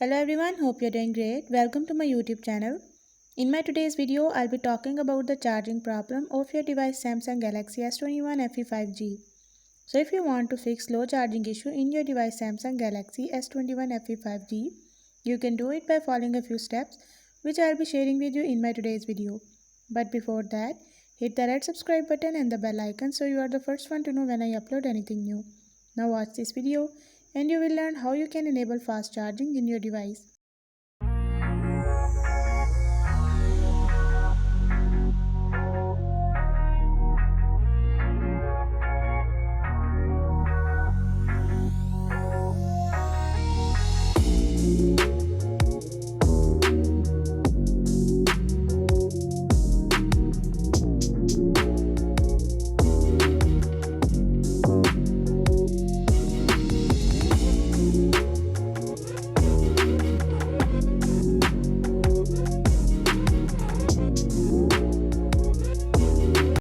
Hello everyone, hope you're doing great. Welcome to my YouTube channel. In my today's video, I'll be talking about the charging problem of your device Samsung Galaxy S21 FE 5G. So if you want to fix slow charging issue in your device Samsung Galaxy S21 FE 5G, you can do it by following a few steps which I'll be sharing with you in my today's video. But before that, hit the red subscribe button and the bell icon so you are the first one to know when I upload anything new. Now watch this video and you will learn how you can enable fast charging in your device.